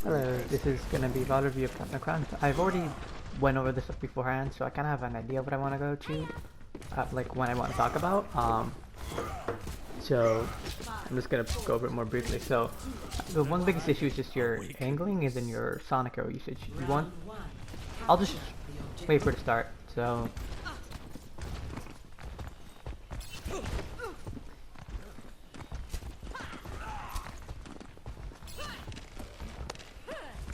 Hello, this is gonna be Valor View of Technocrant. I've already went over this stuff beforehand, so I kind of have an idea of what I want to go to, like when I want to talk about. So I'm just gonna go over it more briefly. So the one biggest issue is just your angling and then your Sonic Arrow usage. You want? I'll just wait for it to start. So.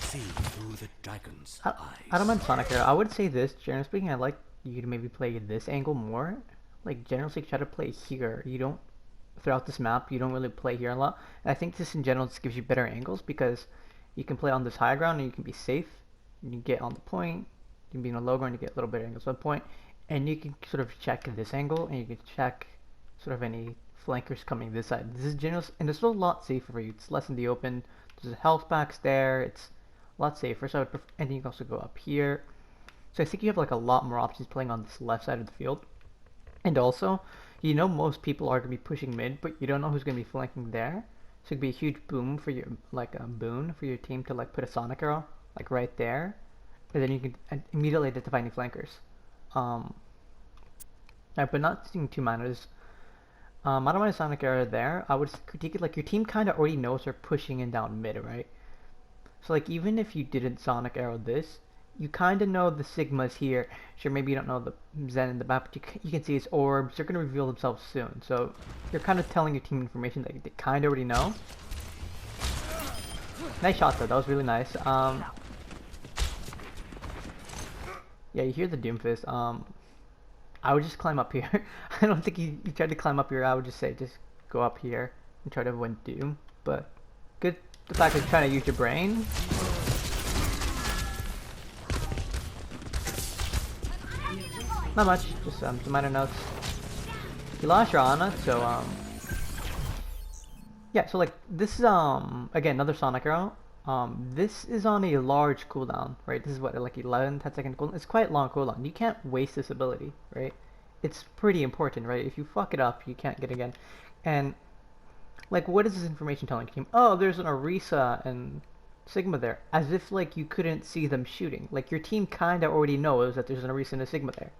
See through the dragon's eyes. I don't mind Sonic Arrow. I would say this, generally speaking, I'd like you to maybe play this angle more. Like, generally, try to play here. You don't, throughout this map, you don't really play here a lot. And I think this in general just gives you better angles because you can play on this high ground and you can be safe. You can get on the point, you can be in a low ground and you get a little bit of angles on the point. And you can sort of check this angle and you can check sort of any flankers coming this side. This is general, and it's a lot safer for you. It's less in the open. There's health packs there. It's a lot safer, so I would prefer, and you can also go up here. So I think you have like a lot more options playing on this left side of the field. And also, you know most people are going to be pushing mid, but you don't know who's going to be flanking there. So it'd be a huge boom for your, like a boon for your team to like put a Sonic Arrow, like right there. And then you can immediately identify any flankers. But not seeing two minors. I don't mind a Sonic Arrow there. I would critique it like your team kind of already knows they're pushing in down mid, right? So like even if you didn't Sonic Arrow this, you kind of know the Sigma's here. Sure, maybe you don't know the Zen in the back, but you can see his orbs. They're going to reveal themselves soon. So you're kind of telling your team information that they kind of already know. Nice shot though, that was really nice. Yeah, you hear the Doomfist. I would just climb up here. I don't think you tried to climb up here. I would just say just go up here and try to win Doom. But good. The fact that you're trying to use your brain. Not much, just some minor notes. You lost your Ana, so yeah, so like this is again another Sonic Arrow. This is on a large cooldown, right? This is what, like 11, 10-second cooldown. It's quite long cooldown. You can't waste this ability, right? It's pretty important, right? If you fuck it up, you can't get it again. And like, what is this information telling your team? Oh, there's an Orisa and Sigma there. As if, like, you couldn't see them shooting. Like, your team kind of already knows that there's an Orisa and a Sigma there.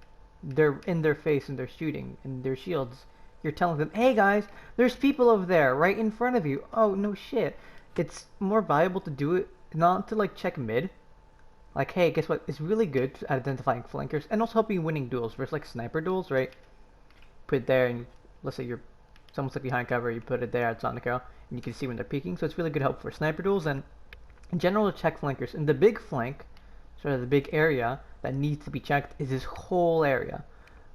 They're in their face and they're shooting. And their shields. You're telling them, hey, guys, there's people over there right in front of you. Oh, no shit. It's more valuable to do it, not to, like, check mid. Like, hey, guess what? It's really good at identifying flankers. And also helping you winning duels versus, like, sniper duels, right? Put it there and, let's say you're someone's like behind cover, you put it there at Sonic Arrow, and you can see when they're peeking. So it's really good help for sniper duels and in general to check flankers. And the big flank, sort of the big area that needs to be checked, is this whole area.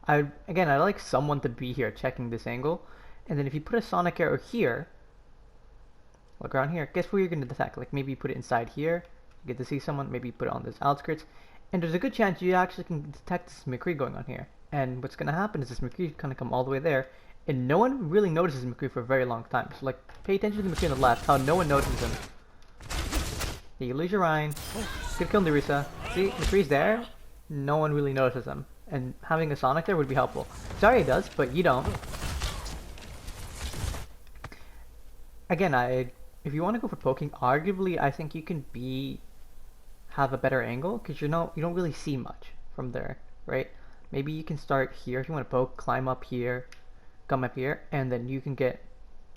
I like someone to be here checking this angle. And then if you put a Sonic Arrow here, look around here, guess where you're going to detect? Like maybe you put it inside here, you get to see someone, maybe you put it on this outskirts, and there's a good chance you actually can detect this McCree going on here. And what's going to happen is this McCree is going to come all the way there, and no one really notices McCree for a very long time. So like, pay attention to the McCree on the left, how no one notices him. Yeah, you lose your Ryan, good kill Nerissa. See, McCree's there, no one really notices him. And having a Sonic there would be helpful. Sorry it does, but you don't. Again, if you want to go for poking, arguably I think you can have a better angle, because you don't really see much from there, right? Maybe you can start here if you want to poke, climb up here, come up here, and then you can get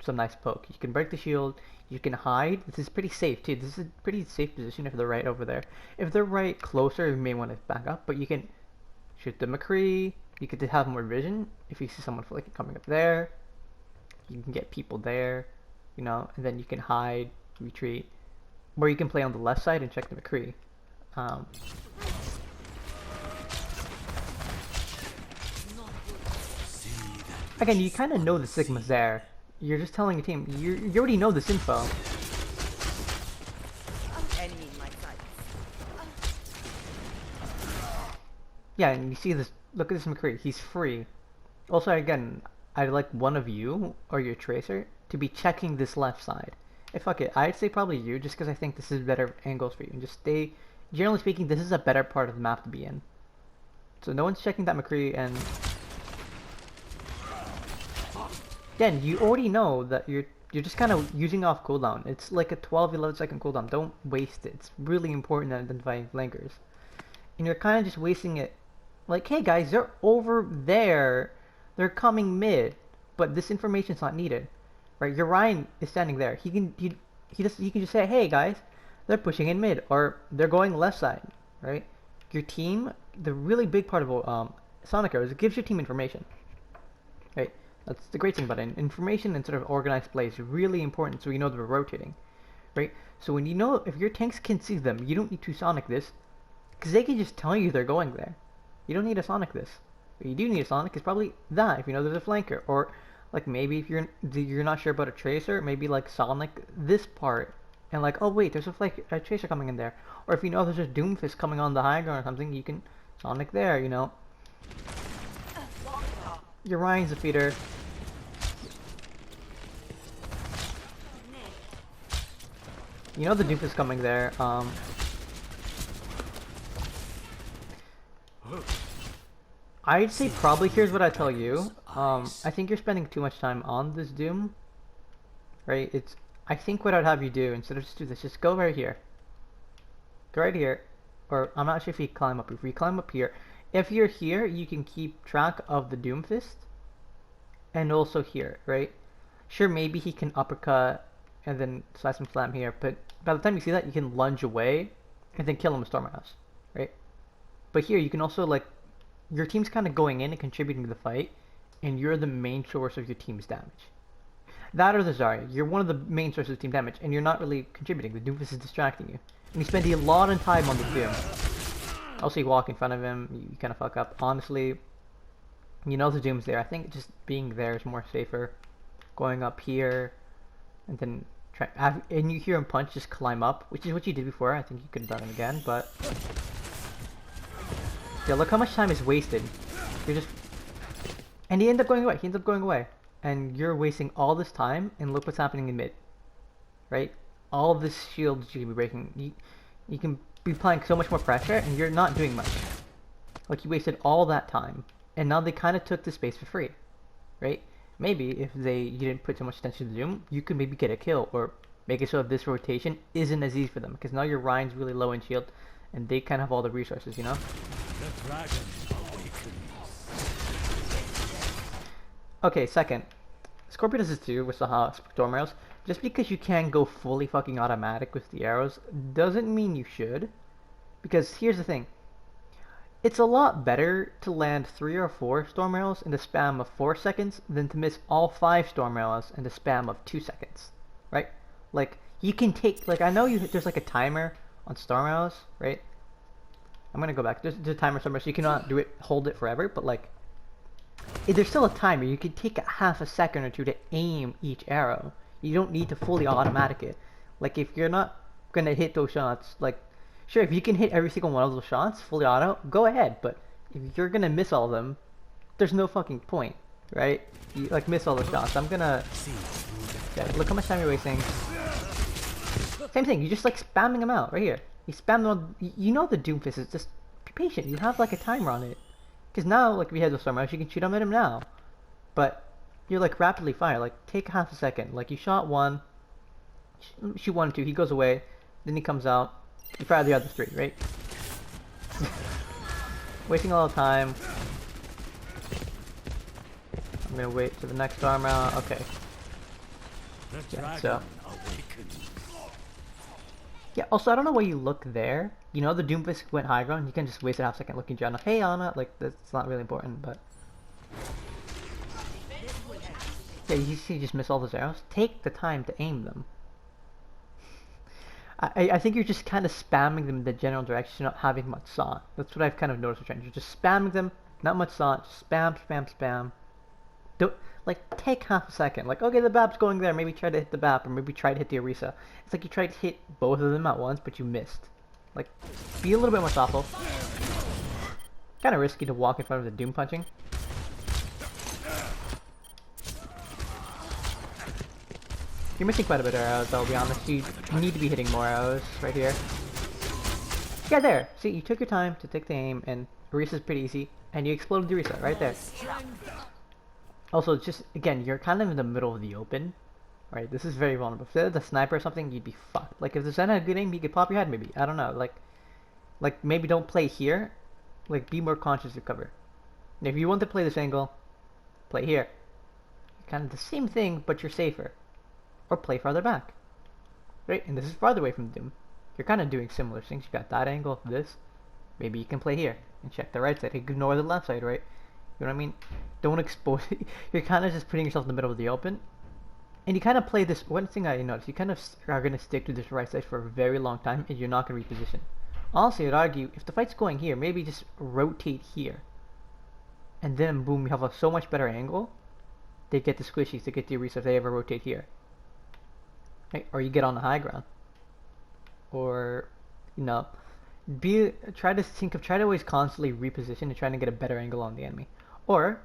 some nice poke. You can break the shield, you can hide. This is pretty safe too. This is a pretty safe position if they're right over there. If they're right closer, you may want to back up, but you can shoot the McCree. You could have more vision if you see someone like coming up there. You can get people there, you know, and then you can hide, retreat, or you can play on the left side and check the McCree. Again, you kind of know the Sigma's there. You're just telling your team. You already know this info. Yeah, and you see this. Look at this McCree. He's free. Also, again, I'd like one of you or your tracer to be checking this left side. Hey, fuck it. I'd say probably you, just because I think this is better angles for you. And just stay. Generally speaking, this is a better part of the map to be in. So no one's checking that McCree, and again, you already know that your You're just kind of using off cooldown. It's like a 12-11 second cooldown. Don't waste it. It's really important to identify flankers. And you're kind of just wasting it. Like, hey guys, they're over there. They're coming mid, but this information's not needed, right? Your Ryan is standing there. He can just say, hey guys, they're pushing in mid, or they're going left side, right? Your team, the really big part of Sonic Arrows, it gives your team information, right? That's the great thing about it. Information and sort of organized play is really important, so you know they're rotating, right? So when you know if your tanks can see them, you don't need to Sonic this, because they can just tell you they're going there. You don't need a Sonic this. What you do need a Sonic is probably that, if you know there's a flanker, or like maybe if you're not sure about a tracer, maybe like Sonic this part, and like, oh wait, there's a tracer coming in there, or if you know there's a Doomfist coming on the high ground or something, you can Sonic there, you know. Your Ryan's a feeder. You know the Doomfist coming there. I'd say probably, here's what I tell you. I think you're spending too much time on this Doom. Right? I think what I'd have you do, instead of just do this, just go right here. Go right here. Or, I'm not sure if you climb up. If you climb up here, if you're here, you can keep track of the Doomfist. And also here, right? Sure, maybe he can uppercut and then slash and slam here, but by the time you see that, you can lunge away and then kill him with Stormhouse, right? But here, you can also, like, your team's kind of going in and contributing to the fight, and you're the main source of your team's damage. That or the Zarya, you're one of the main sources of team damage, and you're not really contributing. The Doomfist is distracting you. And you spend a lot of time on the Doom. Also, you walk in front of him, you kind of fuck up. Honestly, you know the Doom's there. I think just being there is more safer. Going up here, and then and you hear him punch, just climb up, which is what you did before. I think you could have done it again, but yeah, look how much time is wasted. You're just, and he ends up going away. He ends up going away, and you're wasting all this time. And look what's happening in mid, right? All of this shield you can be breaking. You can be applying so much more pressure, and you're not doing much. Like, you wasted all that time, and now they kind of took the space for free, right? Maybe if you didn't put so much attention to the Doom, you could maybe get a kill, or make it so that this rotation isn't as easy for them, because now your Ryan's really low in shield, and they kind of have all the resources, you know? The dragon awakens. Okay, second. Scorpio does this too with the storm arrows. Just because you can go fully fucking automatic with the arrows doesn't mean you should. Because here's the thing. It's a lot better to land 3 or 4 storm arrows in the spam of 4 seconds than to miss all 5 storm arrows in the spam of 2 seconds. Right? Like, you can take, like, I know there's like a timer on storm arrows, right? I'm gonna go back. There's a timer somewhere, so you cannot hold it forever, but like, there's still a timer. You can take a half a second or two to aim each arrow. You don't need to fully automatic it. Like, if you're not gonna hit those shots, like, sure, if you can hit every single one of those shots fully auto, go ahead. But if you're gonna miss all of them, there's no fucking point, right? You like miss all the shots. I'm gonna. Yeah, look how much time you're wasting. Same thing. You just like spamming them out right here. You spam them on. You know the Doomfist is just be patient. You have like a timer on it. Because now, like, we had the storm arrows, you can shoot them at him now. But you're like rapidly fire. Like, take half a second. Like, you shot one, shoot 1 or 2, he goes away, then he comes out. You fire the other 3, right? Wasting a lot of time. I'm gonna wait for the next storm round. Okay. Yeah, so. Yeah, also, I don't know why you look there. You know, the Doomfist went high ground. You can just waste a half second looking down. Hey, Anna. Like, that's not really important, but. Yeah, you see, just miss all those arrows. Take the time to aim them. I think you're just kind of spamming them in the general direction, not having much thought. That's what I've kind of noticed with You're just spamming them, not much thought. Just spam, spam, spam. Don't, like, take half a second. Like, okay, the BAP's going there. Maybe try to hit the BAP, or maybe try to hit the Orisa. It's like you tried to hit both of them at once, but you missed. Like, be a little bit more thoughtful. Kind of risky to walk in front of the Doom punching. You're missing quite a bit of arrows, I'll be honest. You need to be hitting more arrows right here. Yeah, there! See, you took your time to take the aim, and Orisa's pretty easy, and you exploded the Orisa right there. Also, just, again, you're kind of in the middle of the open, Right, this is very vulnerable. If there's a sniper or something, you'd be fucked. Like if the Zen had good aim, he could pop your head maybe. I don't know. Like maybe don't play here. Like be more conscious of cover. And if you want to play this angle, play here. Kind of the same thing, but you're safer. Or play farther back. Right, and this is farther away from the Doom. You're kind of doing similar things. You got that angle, this. Maybe you can play here and check the right side. Ignore the left side, right? You know what I mean? Don't expose it. You're kind of just putting yourself in the middle of the open. And you kind of play this. One thing I noticed, you kind of are going to stick to this right side for a very long time, and you're not going to reposition. Honestly, I'd argue if the fight's going here, maybe just rotate here, and then boom, you have a so much better angle. They get the squishies, they get the reset if they ever rotate here, right? Or you get on the high ground, or you know, try to always constantly reposition and trying to get a better angle on the enemy. Or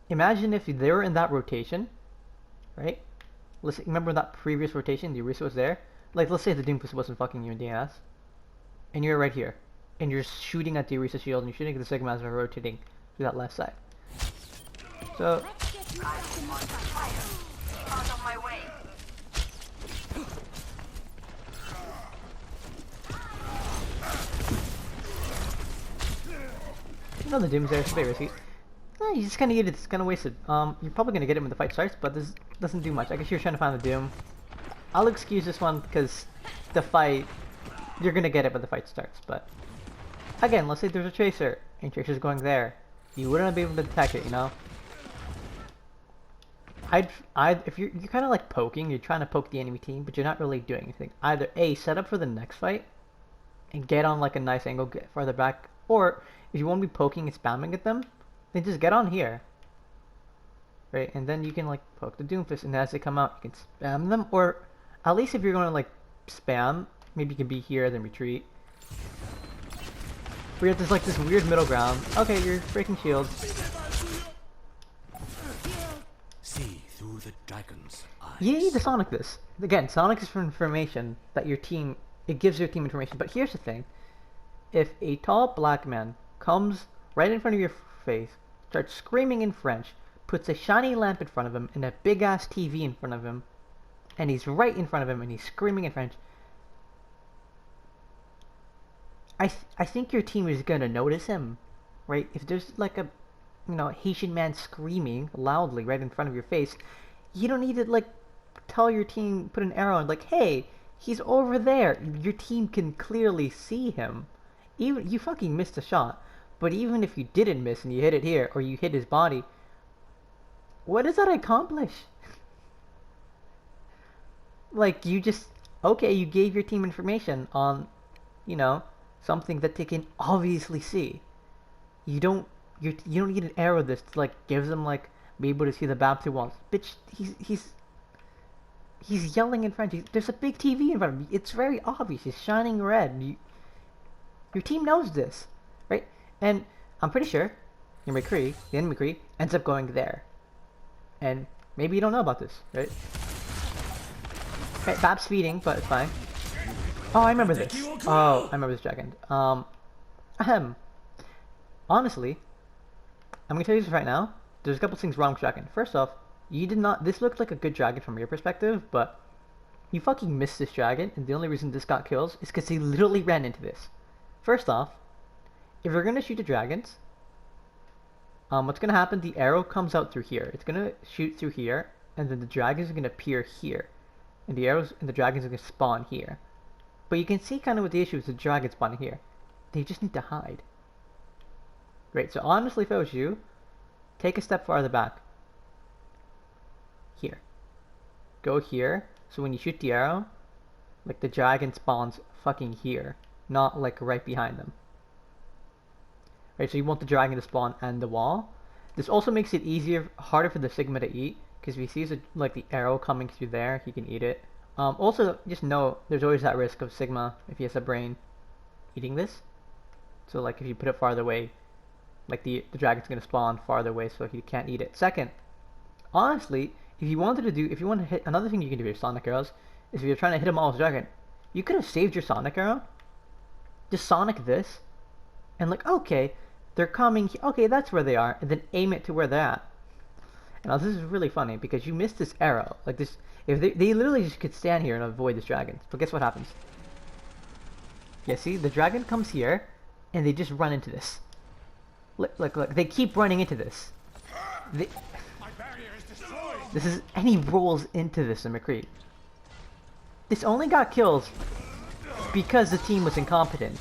imagine if they were in that rotation, right? Let's remember that previous rotation, the Orisa was there. Like, let's say the Doomfist wasn't fucking you in DNS, and you're right here, and you're shooting at the Orisa shield, and you're shooting at the Sigma as they're rotating to that left side. So, you know the Doom's there, it's a bit risky. You just kind of get it, it's kind of wasted. You're probably going to get it when the fight starts, but this doesn't do much. I guess you're trying to find the Doom. I'll excuse this one because the fight, you're going to get it when the fight starts, but again, let's say there's a Tracer, and Tracer's going there. You wouldn't be able to detect it, you know? if you're kind of like poking, you're trying to poke the enemy team, but you're not really doing anything. Either A, set up for the next fight, and get on like a nice angle, get farther back, or if you want to be poking and spamming at them, then just get on here, right? And then you can like poke the Doomfist, and as they come out, you can spam them. Or at least if you're going to like spam, maybe you can be here then retreat. But there's like this weird middle ground. Okay, you're breaking shields. See through the dragon's eyes. You need to Sonic this. Again, Sonic is for information that your team, it gives your team information. But here's the thing: if a tall black man comes right in front of your face, starts screaming in French, puts a shiny lamp in front of him and a big ass TV in front of him, and he's right in front of him and he's screaming in French, I think your team is gonna notice him, right? If there's like a, Haitian man screaming loudly right in front of your face, you don't need to like tell your team, put an arrow and like, hey, he's over there. Your team can clearly see him. Even you fucking missed a shot. But even if you didn't miss and you hit it here, or you hit his body, what does that accomplish? Like, you just, okay, you gave your team information on, something that they can obviously see. You don't need an arrow this to, like, gives them, like, be able to see the map through walls. Bitch, he's yelling in French. There's a big TV in front of him. It's very obvious. It's shining red. Your team knows this, right? And I'm pretty sure your McCree, the enemy McCree, ends up going there. And maybe you don't know about this, right? Okay, Bab's feeding, but it's fine. Oh, I remember this. Oh, I remember this dragon. Ahem. Honestly, I'm gonna tell you this right now. There's a couple things wrong with dragon. First off, you did not. This looked like a good dragon from your perspective, but you fucking missed this dragon, and the only reason this got kills is because he literally ran into this. First off, if you're gonna shoot the dragons, what's gonna happen? The arrow comes out through here. It's gonna shoot through here, and then the dragons are gonna appear here, and the arrows and the dragons are gonna spawn here. But you can see kind of what the issue is: the dragons spawning here. They just need to hide. Great. So honestly, if I was you, take a step farther back. Here. Go here. So when you shoot the arrow, like the dragon spawns fucking here, not like right behind them. Right, so you want the dragon to spawn and the wall. This also makes it harder for the Sigma to eat, because if he sees like the arrow coming through there, he can eat it. Also, just know there's always that risk of Sigma, if he has a brain, eating this. So like if you put it farther away, like the dragon's gonna spawn farther away, so he can't eat it. Second, honestly, if you want to hit, another thing you can do with your Sonic arrows is if you're trying to hit him all with dragon, you could have saved your Sonic arrow. Just Sonic this, and like, okay, they're coming, okay, that's where they are, and then aim it to where they're at. Now this is really funny, because you missed this arrow, like this, If they literally just could stand here and avoid this dragon. But guess what happens? Yeah, see, the dragon comes here, and they just run into this. Look, they keep running into this. They, My barrier is destroyed. this is, and he rolls into this in McCree. This only got kills because the team was incompetent.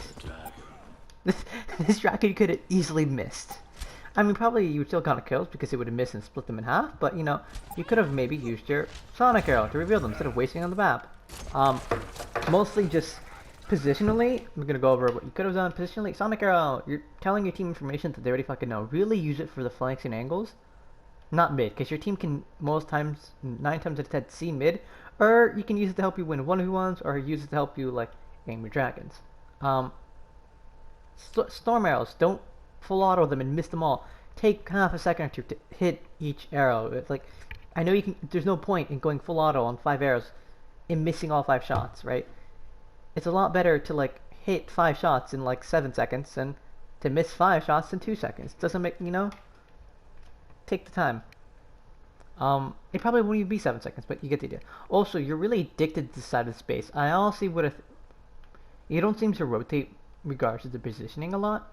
This dragon could have easily missed. I mean, probably you would still got kills because it would have missed and split them in half, but you know, you could have maybe used your Sonic Arrow to reveal them instead of wasting on the map. Mostly just positionally, I'm gonna go over what you could have done. Positionally, Sonic Arrow, you're telling your team information that they already fucking know. Really use it for the flanks and angles, not mid, because your team can most times, 9 times out of 10, see mid, or you can use it to help you win 1v1s, or use it to help you, like, aim with dragons. Storm arrows, don't full auto them and miss them all. Take half a second or two to hit each arrow. It's like, I know you can, there's no point in going full auto on 5 arrows and missing all 5 shots, right? It's a lot better to like hit 5 shots in like 7 seconds than to miss 5 shots in 2 seconds. Doesn't make, you know, take the time. It probably won't even be 7 seconds, but you get the idea. Also, you're really addicted to the side of the space. I honestly would have, you don't seem to rotate regards to the positioning a lot.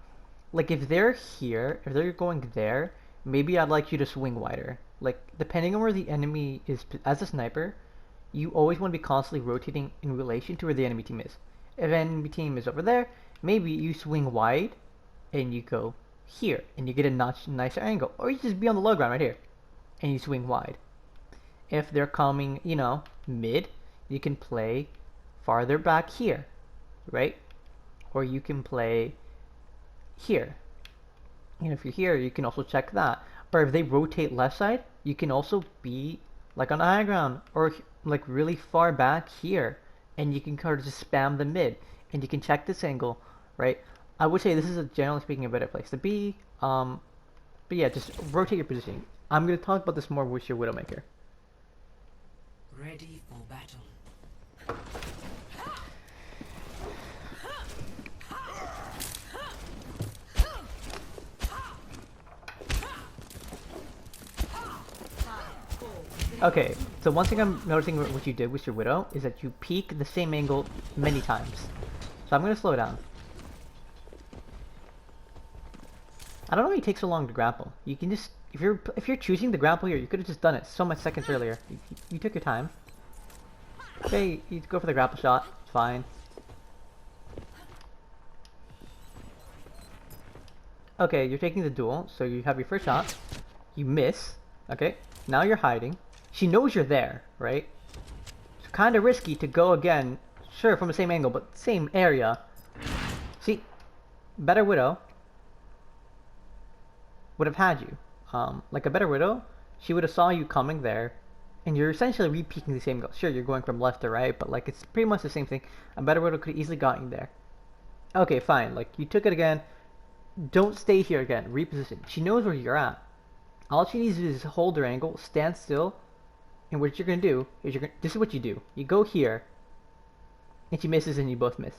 Like if they're here, if they're going there, maybe I'd like you to swing wider. Like depending on where the enemy is, as a sniper, you always want to be constantly rotating in relation to where the enemy team is. If enemy team is over there, maybe you swing wide and you go here and you get a nicer angle. Or you just be on the low ground right here and you swing wide. If they're coming, you know, mid, you can play farther back here, right? Or you can play here. And if you're here, you can also check that. Or if they rotate left side, you can also be like on the high ground or like really far back here, and you can kind of just spam the mid, and you can check this angle, right? I would say this is, generally speaking, a better place to be. But yeah, just rotate your positioning. I'm gonna talk about this more with your Widowmaker. Ready for battle. Okay, so one thing I'm noticing what you did with your Widow is that you peek the same angle many times. So I'm gonna slow down. I don't know why it takes so long to grapple. You can just, if you're choosing to grapple here, you could have just done it so much seconds earlier. You took your time. Okay, you go for the grapple shot. It's fine. Okay, you're taking the duel, so you have your first shot. You miss. Okay, now you're hiding. She knows you're there, right? It's kind of risky to go again. Sure, from the same angle, but same area. See, better Widow would have had you. Like a better Widow, she would have saw you coming there, and you're essentially re-peeking the same goal. Sure, you're going from left to right, but like it's pretty much the same thing. A better Widow could have easily got you there. Okay, fine. Like you took it again. Don't stay here again. Reposition. She knows where you're at. All she needs to do is hold her angle, stand still, and what you're gonna do is this is what you do. You go here, and she misses, and you both miss.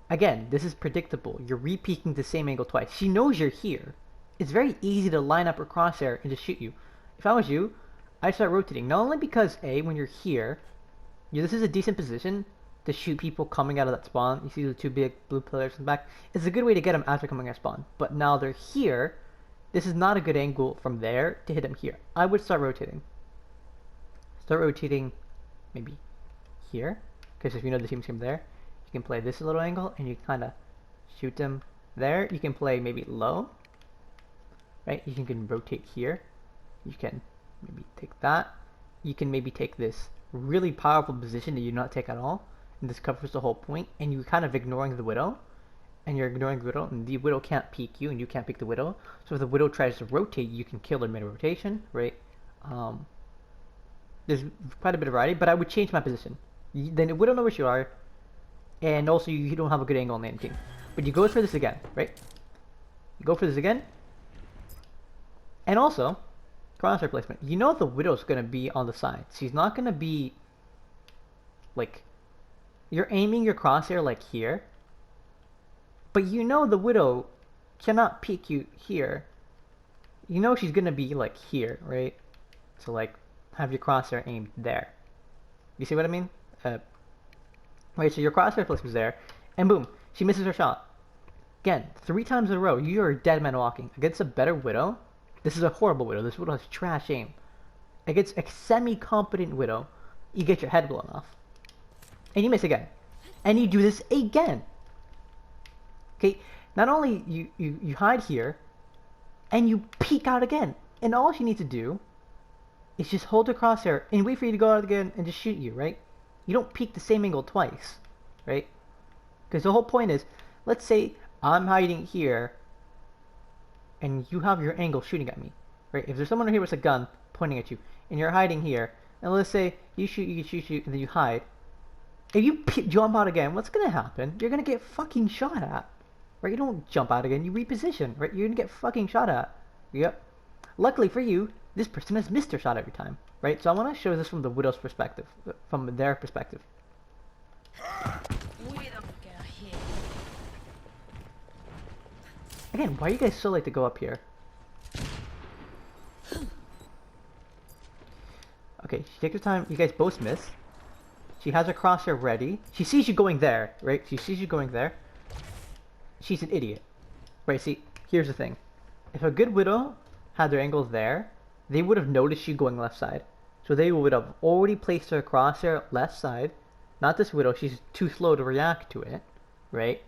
Again, this is predictable. You're re-peeking the same angle twice. She knows you're here. It's very easy to line up her crosshair and just shoot you. If I was you, I'd start rotating. Not only because, A, when you're here, this is a decent position to shoot people coming out of that spawn. You see the 2 big blue pillars in the back. It's a good way to get them after coming out of spawn. But now they're here. This is not a good angle from there to hit them here. I would start rotating. Start rotating maybe here. Because if you know the team's coming there, you can play this little angle and you kind of shoot them there. You can play maybe low. Right? You can rotate here. You can maybe take that. You can maybe take this really powerful position that you not take at all. And this covers the whole point. And you're kind of ignoring the Widow. And you're ignoring the Widow. And the Widow can't peek you. And you can't peek the Widow. So if the Widow tries to rotate, you can kill her mid-rotation. Right? There's quite a bit of variety. But I would change my position. Then the Widow knows where you are. And also you don't have a good angle on the enemy team. But you go for this again. Right? You go for this again. And also, crosshair placement. You know the Widow's going to be on the side. She's not going to be, like, you're aiming your crosshair, like, here. But you know the Widow cannot peek you here. You know she's going to be, like, here, right? So, like, have your crosshair aimed there. You see what I mean? Right, so your crosshair place was there, and boom, she misses her shot. Again, 3 times in a row, you are a dead man walking. Against a better Widow, this is a horrible Widow. This Widow has trash aim. Against a semi-competent Widow, you get your head blown off. And you miss again. And you do this again. Okay, not only you hide here, and you peek out again. And all she needs to do is just hold her crosshair and wait for you to go out again and just shoot you, right? You don't peek the same angle twice, right? Because the whole point is, let's say I'm hiding here, and you have your angle shooting at me, right? If there's someone here with a gun pointing at you, and you're hiding here, and let's say you shoot, and then you hide, if you jump out again, what's gonna happen? You're gonna get fucking shot at, right? You don't jump out again, you reposition, right? You're gonna get fucking shot at. Yep. Luckily for you, this person has missed their shot every time, right? So I want to show this from the Widow's perspective, from their perspective. Again, why are you guys so late to go up here? Okay, she takes her time. You guys both miss. She has her crosshair ready. She sees you going there, right? She sees you going there. She's an idiot. Right, see, here's the thing. If a good Widow had their angle there, they would have noticed you going left side. So they would have already placed her crosshair left side. Not this Widow, she's too slow to react to it, right?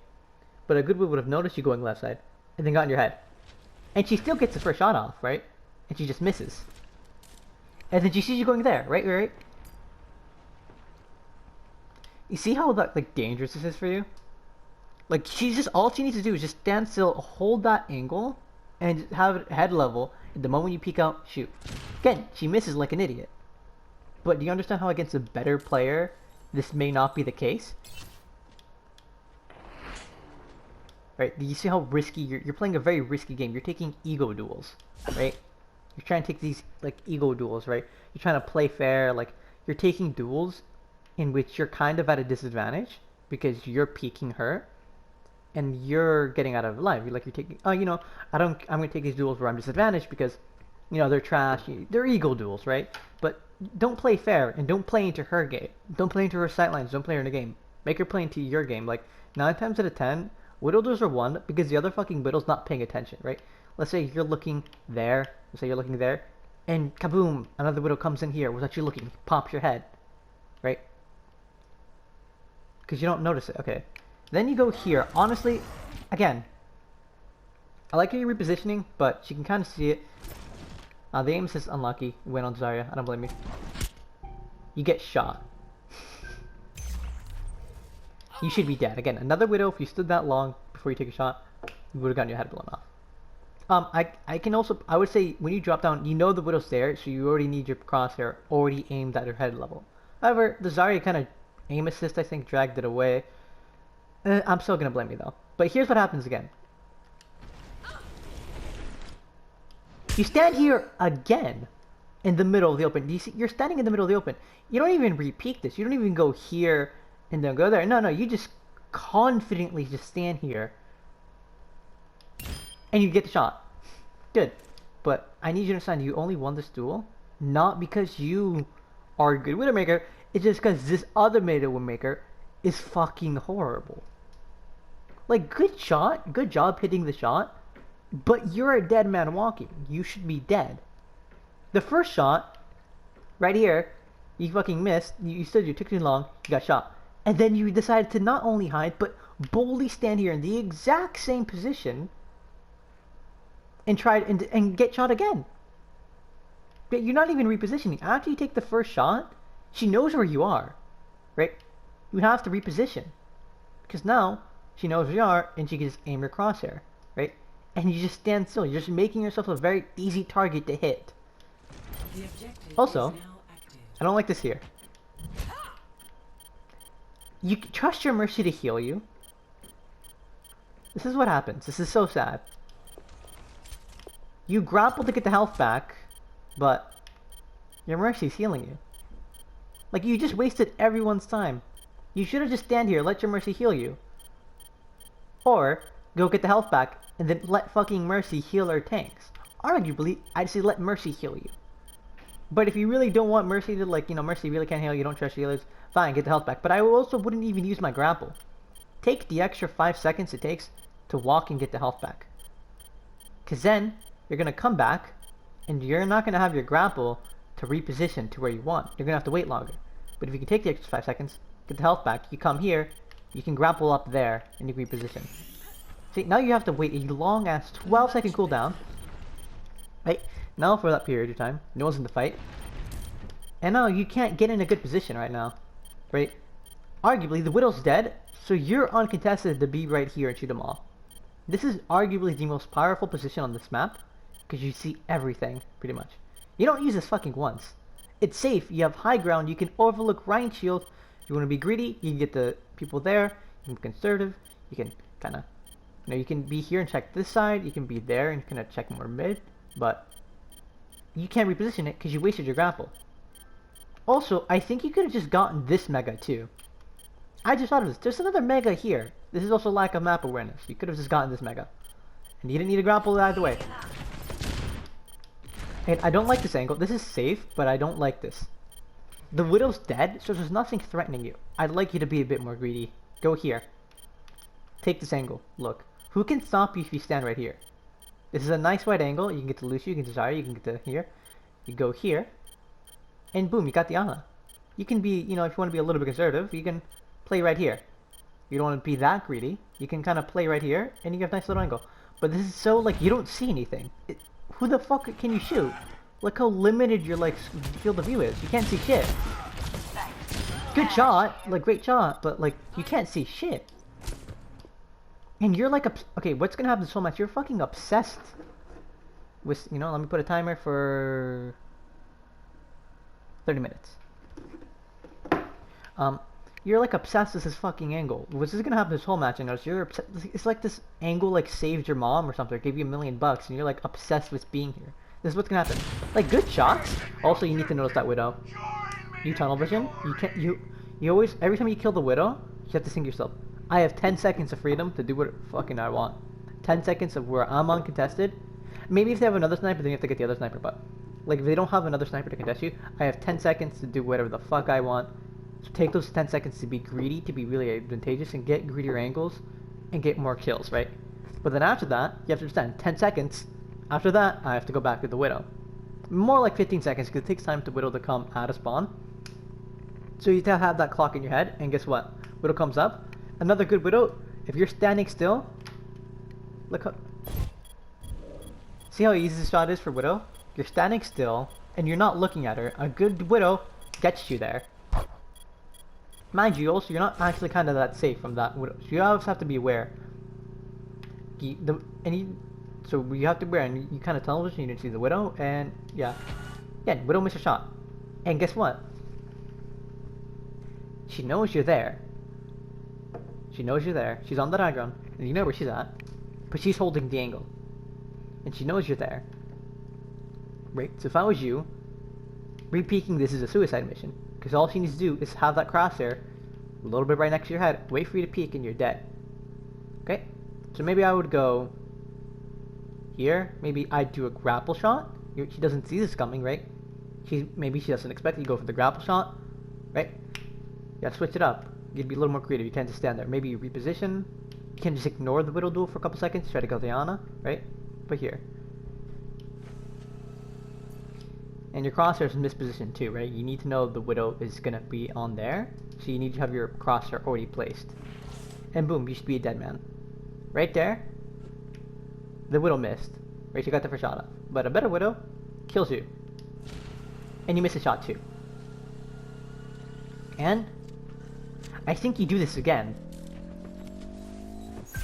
But a good Widow would have noticed you going left side, and then got in your head. And she still gets the first shot off, right? And she just misses. And then she sees you going there, right? You see how like dangerous this is for you? Like she's just, all she needs to do is just stand still, hold that angle, and just have it head level. And the moment you peek out, shoot. Again, she misses like an idiot. But do you understand how against a better player, this may not be the case? Right? Do you see how risky you're playing a very risky game? You're taking ego duels, right? You're trying to take these like ego duels, right? You're trying to play fair, like you're taking duels in which you're kind of at a disadvantage because you're peeking her and you're getting out of life. You're taking, oh, you know, I'm gonna take these duels where I'm disadvantaged because, you know, they're trash. They're ego duels, right? But don't play fair and don't play into her game. Don't play into her sightlines. Don't play her in the game. Make her play into your game. Like 9 times out of 10, Widow duels are won because the other fucking Widow's not paying attention, right? Let's say you're looking there. Let's say you're looking there, and kaboom! Another Widow comes in here without you looking, pops your head, right? Because you don't notice it. Okay. Then you go here. Honestly, again, I like your repositioning, but she can kind of see it. The aim assist unlucky. Win on Zarya. I don't blame you. You get shot. You should be dead. Again, another Widow, if you stood that long before you take a shot, you would have gotten your head blown off. I can also, I would say, when you drop down, you know the Widow's there, so you already need your crosshair already aimed at her head level. However, the Zarya kind of aim assist, I think, dragged it away. I'm still going to blame you, though. But here's what happens again. You stand here again in the middle of the open. You see, you're standing in the middle of the open. You don't even repeat this. You don't even go here and then go there. No, you just confidently just stand here. And you get the shot. Good. But I need you to understand, you only won this duel, not because you are a good Widowmaker, it's just because this other Widowmaker is fucking horrible. Like, good shot, good job hitting the shot, but you're a dead man walking. You should be dead. The first shot, right here, you fucking missed, you stood, you took too long, you got shot. And then you decided to not only hide, but boldly stand here in the exact same position and try and get shot again. But you're not even repositioning. After you take the first shot, she knows where you are, right? You have to reposition because now she knows where you are and she can just aim your crosshair, right? And you just stand still. You're just making yourself a very easy target to hit. Also, I don't like this here. You trust your Mercy to heal you. This is what happens. This is so sad. You grapple to get the health back, but your Mercy's healing you. Like, you just wasted everyone's time. You should have just stand here, let your Mercy heal you. Or, go get the health back, and then let fucking Mercy heal her tanks. Arguably, I'd say let Mercy heal you. But if you really don't want Mercy to, like, Mercy really can't heal, you don't trust healers, fine, get the health back. But I also wouldn't even use my grapple. Take the extra 5 seconds it takes to walk and get the health back. Because then, you're going to come back, and you're not going to have your grapple to reposition to where you want. You're going to have to wait longer. But if you can take the extra 5 seconds, get the health back, you come here, you can grapple up there, and you reposition. See, now you have to wait a long-ass 12-second cooldown. Right? Now for that period of time, no one's in the fight. And now you can't get in a good position right now. Right? Arguably, the Widow's dead, so you're uncontested to be right here and shoot them all. This is arguably the most powerful position on this map, because you see everything, pretty much. You don't use this fucking once. It's safe, you have high ground, you can overlook Ryan's shield. If you want to be greedy, you can get the people there, you can be conservative, you can kind of, you can be here and check this side, you can be there and kind of check more mid, but you can't reposition it because you wasted your grapple. Also, I think you could have just gotten this mega too. I just thought of this. There's another mega here. This is also lack of map awareness. You could have just gotten this mega. And you didn't need a grapple either way. And I don't like this angle. This is safe, but I don't like this. The Widow's dead, so there's nothing threatening you. I'd like you to be a bit more greedy. Go here. Take this angle. Look. Who can stop you if you stand right here? This is a nice wide angle. You can get to Lucio, you can desire, you can get to here. You go here. And boom, you got the Ana. You can be, if you want to be a little bit conservative, you can play right here. You don't want to be that greedy. You can kind of play right here, and you have a nice little angle. But this is so, you don't see anything. Who the fuck can you shoot? Look how limited your, field of view is. You can't see shit. Good shot. Great shot. But, you can't see shit. And you're, okay, what's gonna happen so much? You're fucking obsessed with, let me put a timer for 30 minutes. You're obsessed with this fucking angle. What's gonna happen this whole match? I noticed you're obsessed. It's like this angle saved your mom or something, or gave you $1 million, and you're obsessed with being here. This is what's gonna happen. Good shots. Also, you need to notice that Widow. You tunnel vision. You can't. You always, every time you kill the Widow, you have to think to yourself, I have 10 seconds of freedom to do what fucking I want. 10 seconds of where I'm uncontested. Maybe if they have another sniper, then you have to get the other sniper. But if they don't have another sniper to contest you, I have 10 seconds to do whatever the fuck I want. So take those 10 seconds to be greedy, to be really advantageous, and get greedier angles, and get more kills, right? But then after that, you have to understand, 10 seconds, after that, I have to go back to the Widow. More like 15 seconds, because it takes time for Widow to come out of spawn. So you have that clock in your head, and guess what? Widow comes up. Another good Widow, if you're standing still, look how... See how easy this shot is for Widow? You're standing still, and you're not looking at her. A good Widow gets you there. Mind you, also, you're not actually kind of that safe from that Widow. So you always have to be aware. So you have to be aware, and you kind of tunnel vision, you didn't see the Widow, and yeah. Yeah, Widow missed a shot. And guess what? She knows you're there. She knows you're there. She's on the high ground, and you know where she's at. But she's holding the angle. And she knows you're there. Right? So if I was you, re-peeking this is a suicide mission. Because all she needs to do is have that crosshair a little bit right next to your head, wait for you to peek, and you're dead. Okay? So maybe I would go here. Maybe I'd do a grapple shot. She doesn't see this coming, right? Maybe she doesn't expect you to go for the grapple shot. Right? You gotta switch it up. You'd be a little more creative. You can't just stand there. Maybe you reposition. You can just ignore the Widow duel for a couple seconds. Try to go Diana, right? But here. And your crosshair is in this position too, right? You need to know the Widow is gonna be on there. So you need to have your crosshair already placed. And boom, you should be a dead man. Right there. The Widow missed. Right, you got the first shot off. But a better Widow kills you. And you miss a shot too. And I think you do this again.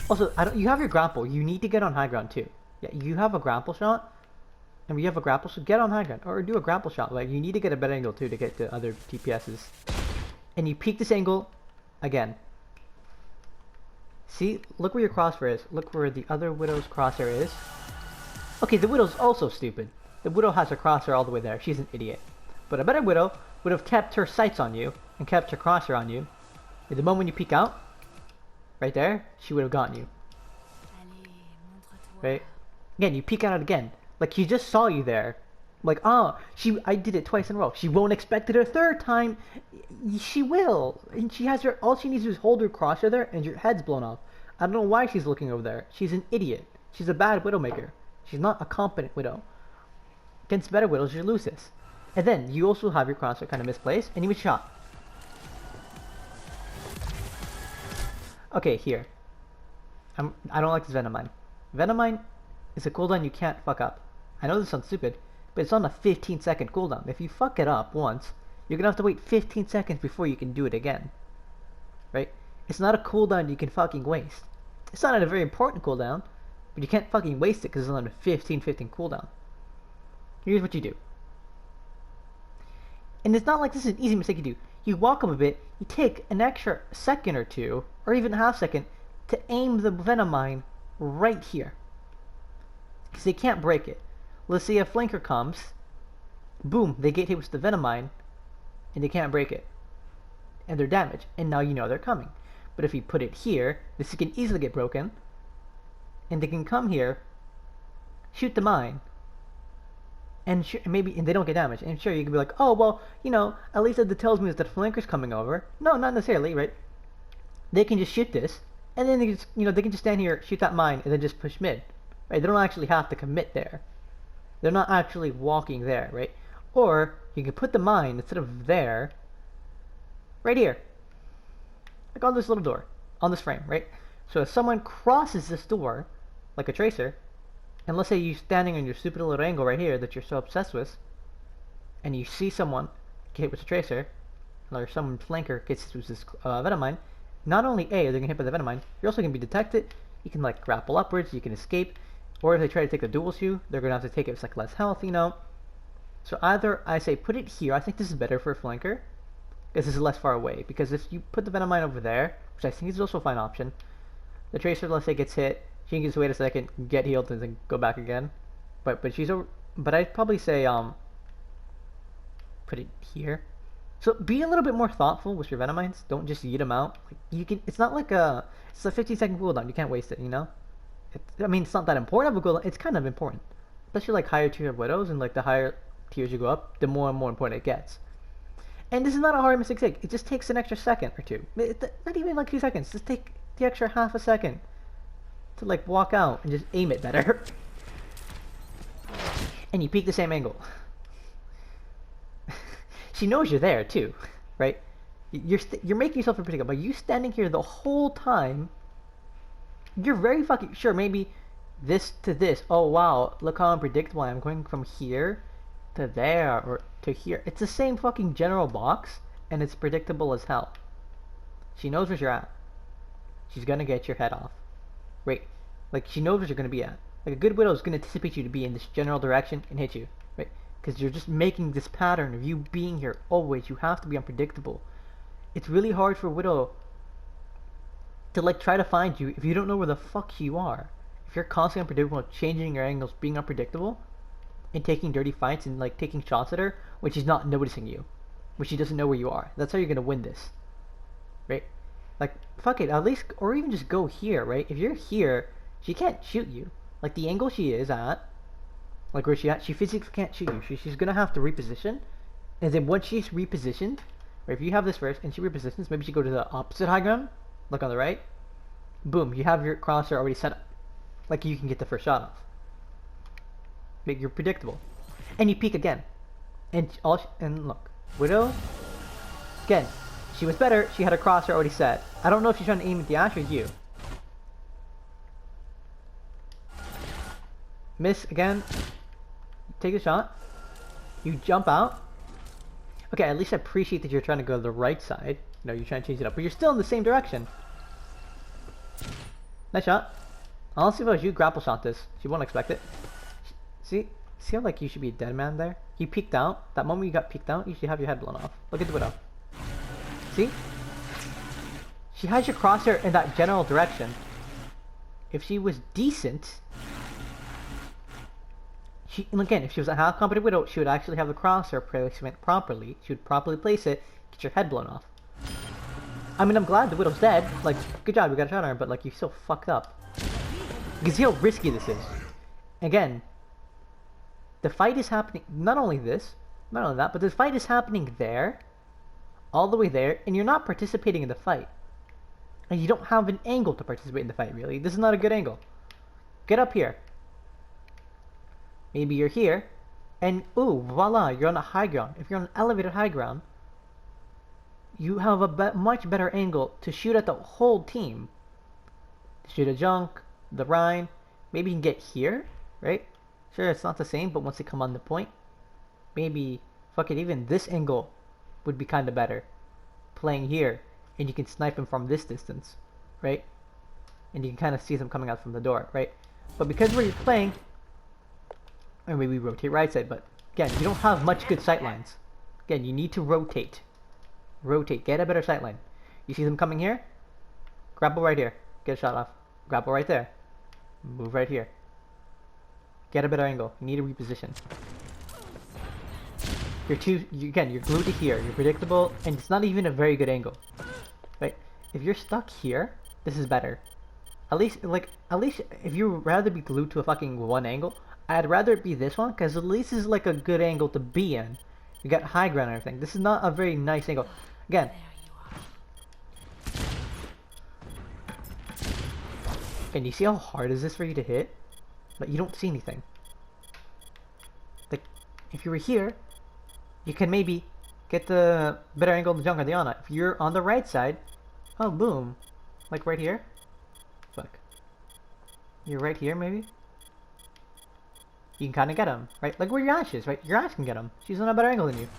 Also, you have your grapple. You need to get on high ground too. Yeah, you have a grapple shot. And we have a grapple, so get on high ground. Or do a grapple shot. You need to get a better angle too to get to other TPSs. And you peek this angle again. See? Look where your crosshair is. Look where the other Widow's crosshair is. Okay, the Widow's also stupid. The Widow has her crosshair all the way there. She's an idiot. But a better Widow would have kept her sights on you and kept her crosshair on you. At the moment you peek out, right there, she would have gotten you. Right? Again, you peek out again. She just saw you there. Like, oh, I did it twice in a row. She won't expect it a third time. She will. And she has her, all she needs to do is hold her crosshair there and your head's blown off. I don't know why she's looking over there. She's an idiot. She's a bad Widowmaker. She's not a competent Widow. Against better Widows, you lose this. And then, you also have your crosshair kind of misplaced, and you get shot. Okay, here. I don't like this Venomine. Venomine is a cooldown you can't fuck up. I know this sounds stupid, but it's on a 15-second cooldown. If you fuck it up once, you're gonna have to wait 15 seconds before you can do it again. Right? It's not a cooldown you can fucking waste. It's not a very important cooldown, but you can't fucking waste it because it's on a 15 cooldown. Here's what you do. And it's not like this is an easy mistake you do. You walk up a bit, you take an extra second or two, or even a half second, to aim the Venomine right here. Because they can't break it. Let's say a flanker comes, boom, they get hit with the Venomine, and they can't break it. And they're damaged, and now you know they're coming. But if you put it here, this can easily get broken, and they can come here, shoot the mine, and maybe they don't get damaged. And sure, you can be like, oh well, you know, at least that tells me that the flanker's coming over. No, not necessarily, right? They can just shoot this, and then they just, you know, they can just stand here, shoot that mine, and then just push mid. Right? They don't actually have to commit there. They're not actually walking there, right? Or you can put the mine instead of there, right here, like on this little door, on this frame, right? So if someone crosses this door, like a tracer, and let's say you're standing on your stupid little angle right here that you're so obsessed with, and you see someone get hit with a tracer, or some flanker gets hit with this Venomine, not only A, they're gonna hit by the Venomine, you're also gonna be detected. You can like grapple upwards, you can escape, or if they try to take the dual shoe, they're gonna have to take it with like less health, you know. So either I say put it here. I think this is better for a flanker, because this is less far away. Because if you put the Venomine over there, which I think is also a fine option, the tracer, let's say, gets hit, she can just wait a second, get healed, and then go back again. But she's over. But I'd probably say put it here. So be a little bit more thoughtful with your Venomines. Don't just yeet them out. Like you can. It's not like it's a 15-second cooldown. You can't waste it. You know. I mean, it's not that important of a cooldown. It's kind of important, especially like higher tier widows, and like the higher tiers you go up, the more and more important it gets. And this is not a hard mistake. It just takes an extra second or two. Not even like 2 seconds. Just take the extra half a second to like walk out and just aim it better. And you peek the same angle. She knows you're there too, right? You're making yourself unpredictable. By you standing here the whole time, you're very fucking sure. Maybe this to this. Oh wow, look how unpredictable I am. Going from here to there or to here. It's the same fucking general box, and it's predictable as hell. She knows where you're at. She's gonna get your head off. Right? Like she knows where you're gonna be at. Like a good widow is gonna anticipate you to be in this general direction and hit you. Right? Because you're just making this pattern of you being here always. You have to be unpredictable. It's really hard for a widow to like try to find you if you don't know where the fuck you are. If you're constantly unpredictable, changing your angles, being unpredictable, and taking dirty fights and like taking shots at her when she's not noticing you, when she doesn't know where you are. That's how you're gonna win this, right? Like fuck it, at least, or even just go here, right? If you're here, she can't shoot you. Like the angle she is at, like where she at, she physically can't shoot you. She's gonna have to reposition, and then once she's repositioned, right? If you have this first and she repositions, maybe she go to the opposite high ground, like on the right. Boom, you have your crosshair already set up, like you can get the first shot off. But you're predictable, and you peek again, and look, Widow, again, she was better. She had her crosshair already set. I don't know if she's trying to aim at the Ash or you. Miss again. Take a shot. You jump out. Okay, at least I appreciate that you're trying to go to the right side. You know, you're trying to change it up, but you're still in the same direction. Nice shot. Honestly, if I was you, grapple shot this. She won't expect it. See how like you should be a dead man there? You peeked out. That moment you got peeked out, you should have your head blown off. Look at the widow. See? She has your crosshair in that general direction. If she was decent, and again, if she was a half competent widow, she would actually have the crosshair placement properly. She would properly place it, get your head blown off. I mean, I'm glad the widow's dead. Like, good job, we got a shot on her, but like, you're still fucked up. You can see how risky this is. Again, The fight is happening, not only that, but the fight is happening there, all the way there, and you're not participating in the fight. And you don't have an angle to participate in the fight, really. This is not a good angle. Get up here. Maybe you're here, and ooh, voila, you're on a high ground. If you're on an elevated high ground, you have a much better angle to shoot at the whole team. To shoot at Junk, the Rhine. Maybe you can get here, right? Sure, it's not the same, but once they come on the point, maybe, fuck it, even this angle would be kind of better. Playing here, and you can snipe him from this distance, right? And you can kind of see them coming out from the door, right? But because where you're playing, or maybe rotate right side, but again, you don't have much good sight lines. Again, you need to rotate. Rotate, get a better sight line. You see them coming here? Grapple right here, get a shot off. Grapple right there. Move right here. Get a better angle. You need to reposition. You're glued to here. You're predictable, and it's not even a very good angle, right? If you're stuck here, this is better. At least if you would rather be glued to a fucking one angle, I'd rather it be this one, because at least it's like a good angle to be in. You got high ground and everything. This is not a very nice angle. Again. And you see how hard is this for you to hit? But you don't see anything. Like, if you were here, you can maybe get the better angle of the Junk or the Ana. If you're on the right side, oh boom. Like right here. Fuck. You're right here maybe? You can kind of get him, right? Like where your Ash is, right? Your Ash can get him. She's on a better angle than you.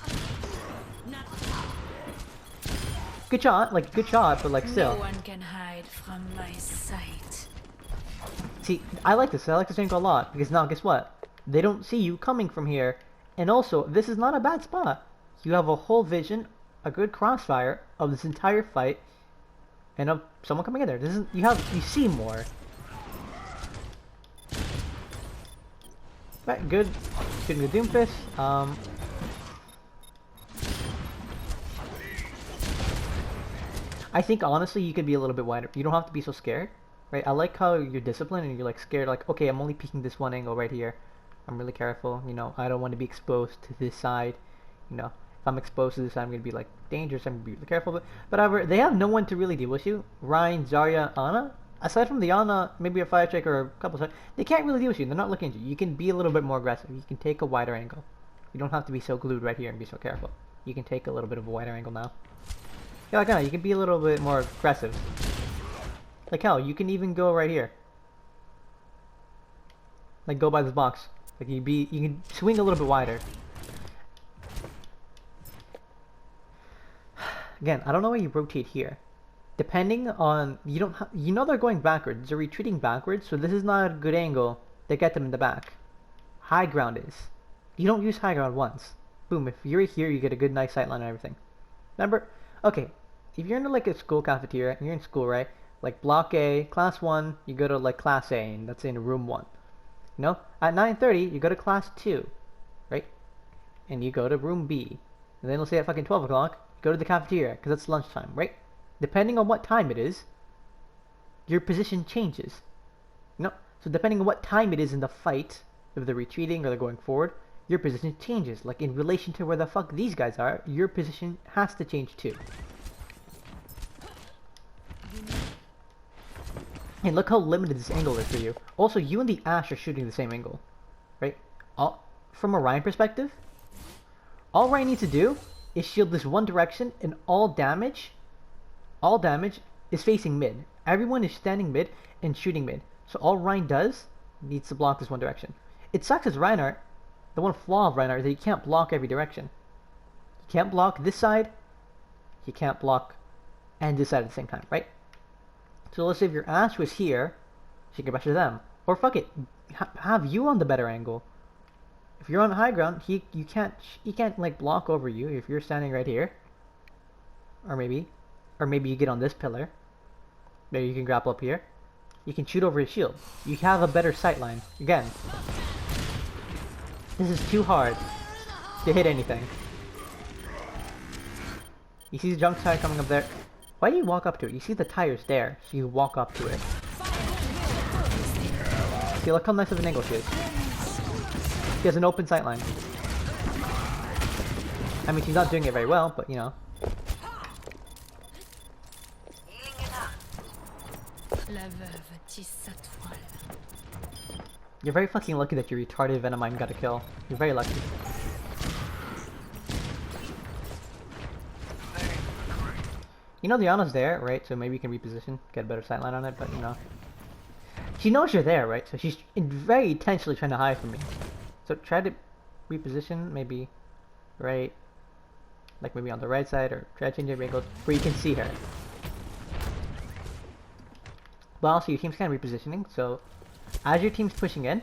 Good shot, but like still. No one can hide from my sight. See, I like this angle a lot, because now guess what? They don't see you coming from here, and also, this is not a bad spot. You have a whole vision, a good crossfire of this entire fight, and of someone coming in there. You see more. Right, good. Shooting the Doomfist. I think honestly you could be a little bit wider. You don't have to be so scared. Right, I like how you're disciplined and you're like scared, like, okay, I'm only peeking this one angle right here. I'm really careful, you know, I don't want to be exposed to this side. You know, if I'm exposed to this side, I'm going to be like dangerous, I'm going to be really careful. But however, they have no one to really deal with you. Ryan, Zarya, Ana, aside from the Ana, maybe a Fire Check or a couple of, they can't really deal with you. They're not looking at you. You can be a little bit more aggressive. You can take a wider angle. You don't have to be so glued right here and be so careful. You can take a little bit of a wider angle now. Yeah, like, you can be a little bit more aggressive. Like hell, you can even go right here. Like go by this box. Like you can swing a little bit wider. Again, I don't know why you rotate here. Depending on you know they're going backwards. They're retreating backwards, so this is not a good angle to get them in the back. High ground is. You don't use high ground once. Boom, if you're here you get a good nice sight line and everything. Remember? Okay, if you're in like a school cafeteria and you're in school, right? Like block A, class 1, you go to like class A, and that's in room 1. You know, at 9:30 you go to class 2, right? And you go to room B. And then let's say at fucking 12 o'clock, you go to the cafeteria, because it's lunchtime, right? Depending on what time it is, your position changes. You know, so depending on what time it is in the fight, if they're retreating or they're going forward, your position changes. Like in relation to where the fuck these guys are, your position has to change too. And look how limited this angle is for you. Also, you and the Ash are shooting the same angle, right? From a Ryan perspective, all Ryan needs to do is shield this one direction, and all damage is facing mid. Everyone is standing mid and shooting mid. So all Ryan does needs to block this one direction. It sucks as Reinhardt. The one flaw of Reinhardt is that he can't block every direction. He can't block this side. He can't block and this side at the same time, right? So let's say if your Ash was here, she can pressure them. Or fuck it, have you on the better angle. If you're on high ground, he can't like block over you if you're standing right here. Or maybe you get on this pillar. There you can grapple up here. You can shoot over his shield. You have a better sight line. Again, this is too hard to hit anything. You see the junk tire coming up there. Why do you walk up to it? You see the tires there, so you walk up to it. See, look how nice of an angle she is. She has an open sightline. I mean, she's not doing it very well, but you know. La veuve tisse sa toile. You're very fucking lucky that your retarded Venomine got a kill. You're very lucky. You know Diana's there, right? So maybe you can reposition, get a better sightline on it, but you know. She knows you're there, right? So she's very intentionally trying to hide from me. So try to reposition, maybe right, like maybe on the right side, or try to change your angles where you can see her. But also your team's kind of repositioning, so as your team's pushing in,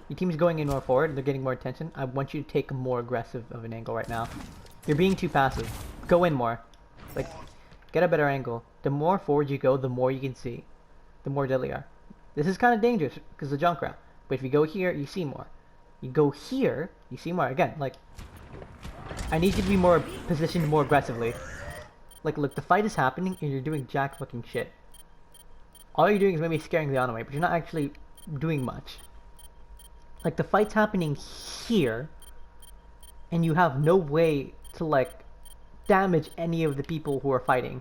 your team's going in more forward, they're getting more attention. I want you to take a more aggressive of an angle right now. You're being too passive. Go in more. Like, get a better angle. The more forward you go, the more you can see. The more deadly you are. This is kind of dangerous because of the Junkrat. But if you go here, you see more. You go here, you see more. Again, like, I need you to be more positioned more aggressively. Like, look, the fight is happening and you're doing jack fucking shit. All you're doing is maybe scaring the away, but you're not actually doing much. Like, the fight's happening here, and you have no way to, like, damage any of the people who are fighting.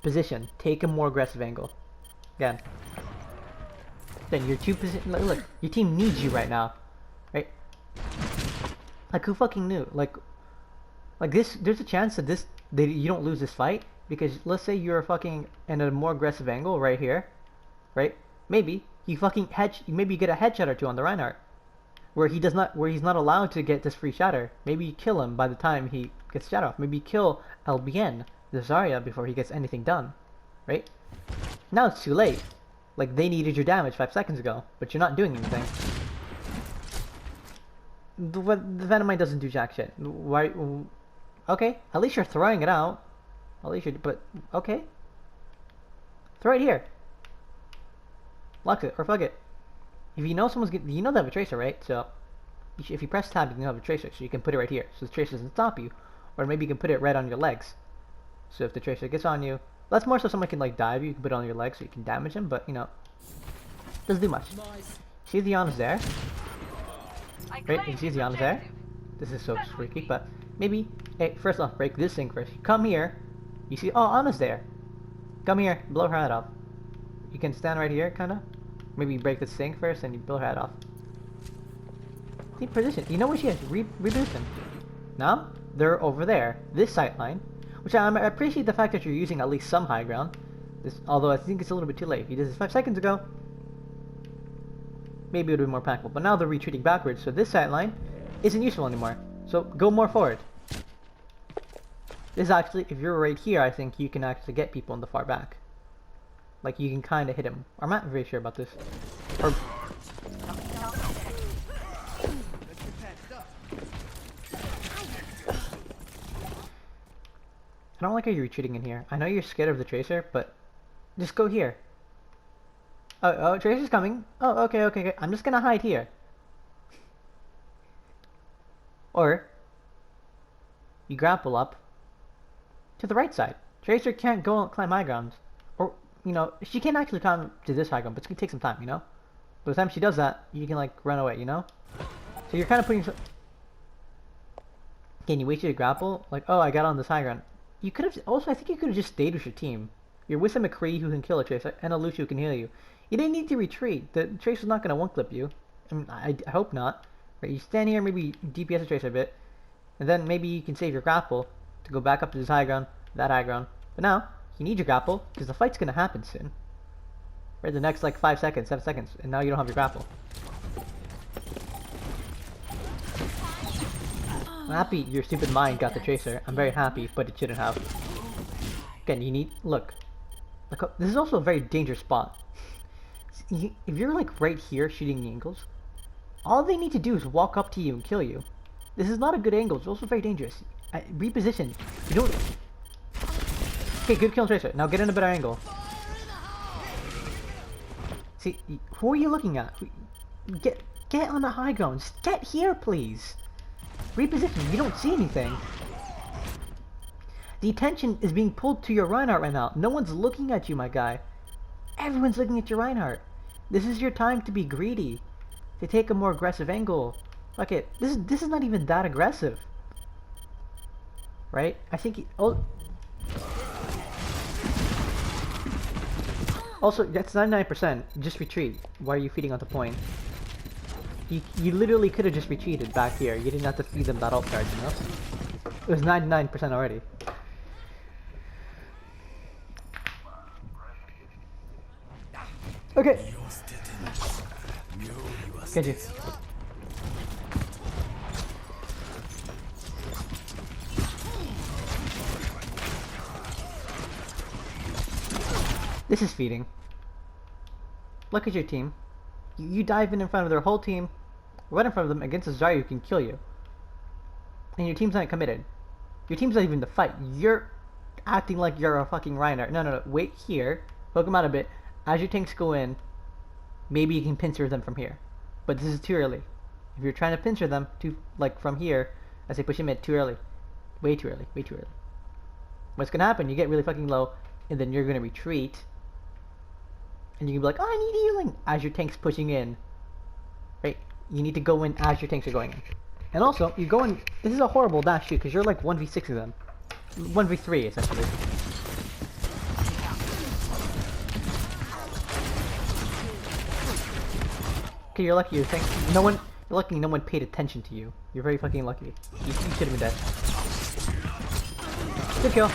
Position. Take a more aggressive angle. Again. Then your two position. Look, your team needs you right now, right? Like, who fucking knew? Like this. There's a chance that you don't lose this fight because let's say you're fucking in a more aggressive angle right here, right? Maybe you fucking maybe you get a headshot or two on the Reinhardt, where he's not allowed to get this free shatter. Maybe you kill him by the time he gets shot off. Maybe you kill LBN, the Zarya, before he gets anything done, right? Now it's too late. Like, they needed your damage 5 seconds ago, but you're not doing anything. The Venomite doesn't do jack shit. Why? Okay, at least you're throwing it out. At least you're, but okay. Throw it here. Lock it or fuck it. If you know someone's you know they have a tracer, right? So if you press tab, you can have a tracer, so you can put it right here, so the tracer doesn't stop you. Or maybe you can put it right on your legs. So if the tracer gets on you, that's more so someone can like dive you. You can put it on your legs so you can damage him, but you know, doesn't do much. See the Diana's there, right? You see the Diana's there. This is so freaky, but maybe hey, first off, break this thing first. Come here. You see, oh, Anna's there. Come here, blow her head off. You can stand right here, kinda. Maybe you break this thing first, and you blow her head off. Deep position. You know where she is. Reposition. Now they're over there. This sight line, which I appreciate the fact that you're using at least some high ground. This, although I think it's a little bit too late. If you did this 5 seconds ago, maybe it would be more impactful. But now they're retreating backwards, so this sight line isn't useful anymore. So go more forward. This is actually, if you're right here, I think you can actually get people in the far back. Like, you can kind of hit him. I'm not very sure about this. Or... I don't like how you're retreating in here. I know you're scared of the tracer, but just go here. Oh, tracer's coming. Oh, okay. I'm just gonna hide here. Or you grapple up to the right side. Tracer can't go and climb high ground. Or, you know, she can actually climb to this high ground, but it's gonna take some time, you know? By the time she does that, you can, like, run away, you know? So you're kind of putting... Can you wait till you grapple? Like, oh, I got on this high ground. You could have... Also, I think you could have just stayed with your team. You're with a McCree who can kill a Tracer, and a Lucio who can heal you. You didn't need to retreat. The Tracer's not gonna one-clip you. I hope not. Right, you stand here, maybe DPS the Tracer a bit, and then maybe you can save your grapple to go back up to this high ground, that high ground. But now, you need your grapple, because the fight's gonna happen soon. Right, the next, like, 5 seconds, 7 seconds, and now you don't have your grapple. I'm happy your stupid mind got the Tracer. I'm very happy, but it shouldn't have. Again, you need... Look, this is also a very dangerous spot. If you're, like, right here shooting the angles, all they need to do is walk up to you and kill you. This is not a good angle. It's also very dangerous. Reposition. You don't... Okay, good kill on Tracer. Now get in a better angle. See, who are you looking at? Get on the high ground. Just get here, please. Reposition. You don't see anything. The attention is being pulled to your Reinhardt right now. No one's looking at you, my guy. Everyone's looking at your Reinhardt. This is your time to be greedy. to take a more aggressive angle. Fuck it. This is not even that aggressive. Right? I think oh, also that's 99%. Just retreat. Why are you feeding on the point? You literally could have just retreated back here. You didn't have to feed them that ult charge, you know? It was 99% already. Okay. Get you. This is feeding. Look at your team. You dive in front of their whole team, right in front of them against a Zarya who can kill you. And your team's not committed. Your team's not even in the fight. You're acting like you're a fucking Reiner. No. Wait here. Poke them out a bit. As your tanks go in, maybe you can pincer them from here. But this is too early. If you're trying to pincer them like from here, as they push in mid, too early. Way too early. Way too early. What's gonna happen? You get really fucking low, and then you're gonna retreat. And you can be like, oh, I need healing! As your tank's pushing in. Right? You need to go in as your tanks are going in. And also, you go in... This is a horrible dash too, because you're like 1v6 of them. 1v3, essentially. Okay, you're lucky. You're lucky no one paid attention to you. You're very fucking lucky. You should have been dead. Good kill.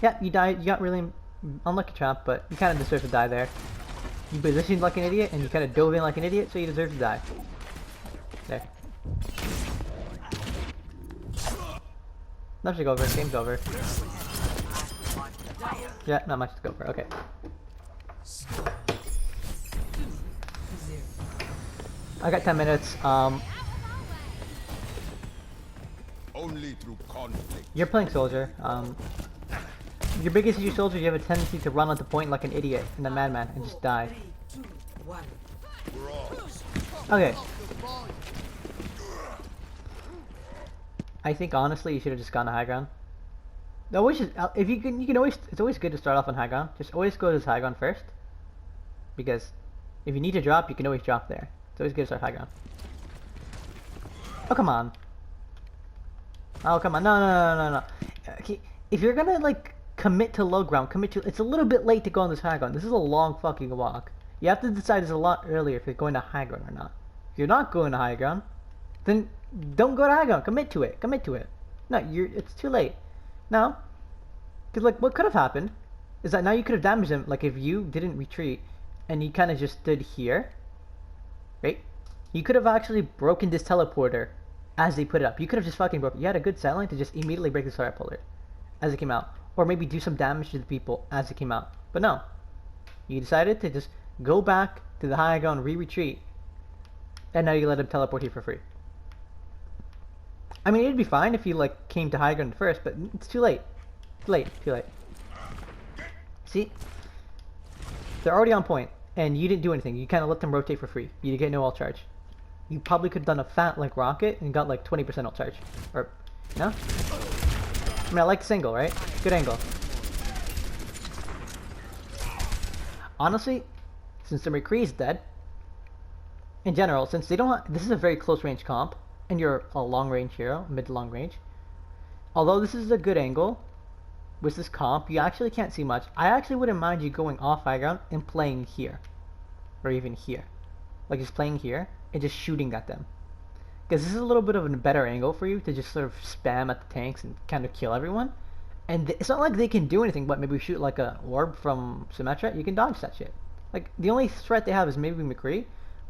Yeah, you died. You got really unlucky, champ, but you kind of deserve to die there. You positioned like an idiot, and you kind of dove in like an idiot, so you deserve to die. There. Nothing to go over. Game's over. Yeah, not much to go for. Okay. I got 10 minutes. Only through conflict. You're playing soldier. Your biggest issue, soldier, you have a tendency to run at the point like an idiot and a madman and just die. Okay. I think honestly you should have just gone to high ground. Always just, if you can always, it's always good to start off on high ground. Just always go to high ground first, because if you need to drop, you can always drop there. It's always good to start high ground. Oh come on. Oh come on. No. Okay, if you're gonna like commit to low ground, it's a little bit late to go on this high ground. This is a long fucking walk. You have to decide this a lot earlier if you're going to high ground or not. If you're not going to high ground, then don't go to high ground. Commit to it. No, it's too late. Now, because like what could have happened is that now you could have damaged him. Like if you didn't retreat and you kind of just stood here, right? You could have actually broken this teleporter as they put it up. You could have just fucking broken. You had a good set line to just immediately break this teleporter as it came out, or maybe do some damage to the people as it came out. But no, you decided to just go back to the high ground, retreat, and now you let him teleport here for free. I mean, it'd be fine if you like came to high ground first, but it's too late. Too late. See? They're already on point, and you didn't do anything. You kind of let them rotate for free. You didn't get no ult charge. You probably could have done a fat like rocket and got like 20% ult charge. Or, you know? I mean, I like single, right? Good angle. Honestly, since the McCree is dead, in general, since they don't this is a very close range comp, and you're a long range hero, mid to long range, although this is a good angle, with this comp, you actually can't see much. I actually wouldn't mind you going off high ground and playing here. Or even here. Like just playing here, and just shooting at them. Because this is a little bit of a better angle for you to just sort of spam at the tanks and kind of kill everyone. And it's not like they can do anything but maybe shoot like a orb from Symmetra. You can dodge that shit. Like the only threat they have is maybe McCree,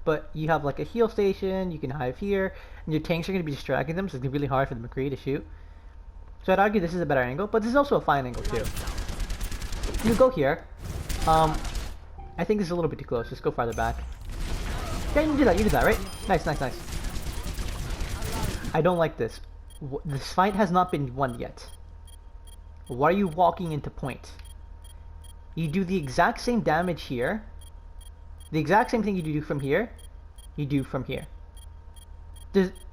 but you have like a heal station, you can hive here, and your tanks are going to be distracting them, so it's going to be really hard for the McCree to shoot. So I'd argue this is a better angle, but this is also a fine angle too. You go here. I think this is a little bit too close. Just go farther back. Yeah, you can do that, right? Nice. I don't like this. This fight has not been won yet. Why are you walking into point? You do the exact same damage here. The exact same thing you do from here, you do from here.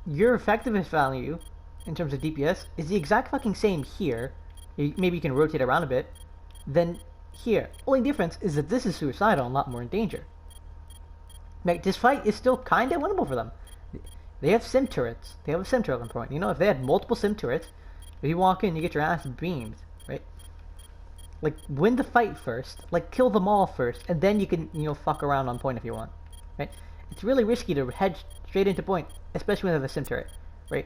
Your effectiveness value, in terms of DPS, is the exact fucking same here. Maybe you can rotate around a bit. Then here. Only difference is that this is suicidal and a lot more in danger. Like, this fight is still kind of winnable for them. They have sim turrets. They have a sim turret on point. You know, if they had multiple sim turrets, if you walk in, you get your ass beamed, right? Like, win the fight first. Like, kill them all first, and then you can, you know, fuck around on point if you want, right? It's really risky to head straight into point, especially when they have a sim turret, right?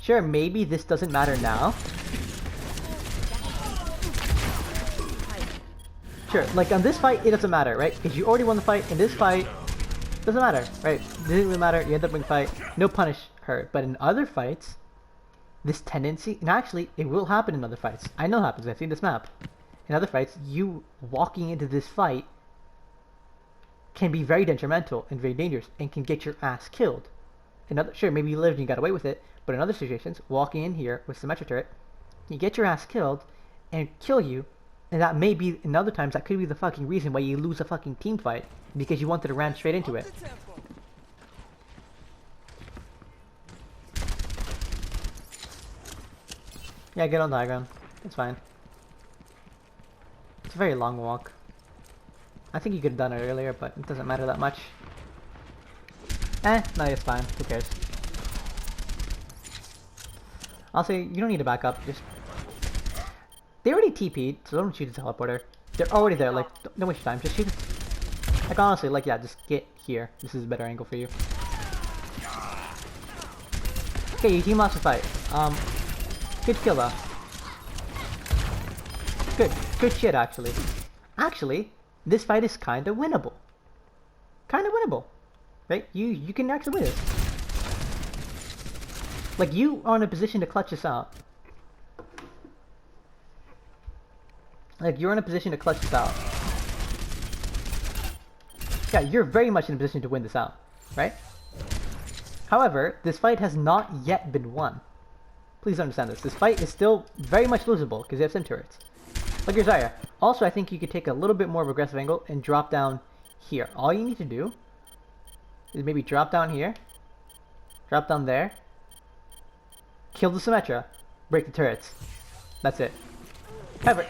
Sure, maybe this doesn't matter now. Sure, like on this fight, it doesn't matter, right? Because you already won the fight. In this fight, doesn't matter, right? Didn't really matter. You end up winning fight. No punish her. But in other fights, this tendency, and actually, it will happen in other fights. I know it happens. I've seen this map. In other fights, you walking into this fight can be very detrimental and very dangerous, and can get your ass killed. In other, sure, maybe you lived and you got away with it, but in other situations, walking in here with symmetric turret, you get your ass killed, and kill you. And that may be, in other times, that could be the fucking reason why you lose a fucking team fight. Because you wanted to ram straight into it. Yeah, get on the high ground. It's fine. It's a very long walk. I think you could have done it earlier, but it doesn't matter that much. No, it's fine. Who cares? I'll say, you don't need to back up. Just... They already TP'd, so don't shoot the teleporter. They're already there, like, don't waste your time. Just shoot it. Like, honestly, like, yeah, just get here. This is a better angle for you. Okay, you team lost the fight. Good kill, though. Good shit, actually. Actually, this fight is kind of winnable. Kind of winnable. Right? You can actually win it. Like, you are in a position to clutch this out. Like, you're in a position to clutch this out. Yeah, you're very much in a position to win this out, right? However, this fight has not yet been won. Please understand this. This fight is still very much losable because you have sim turrets. Like your Zarya. Also, I think you could take a little bit more of aggressive angle and drop down here. All you need to do is maybe drop down here, drop down there, kill the Symmetra, break the turrets. That's it. However,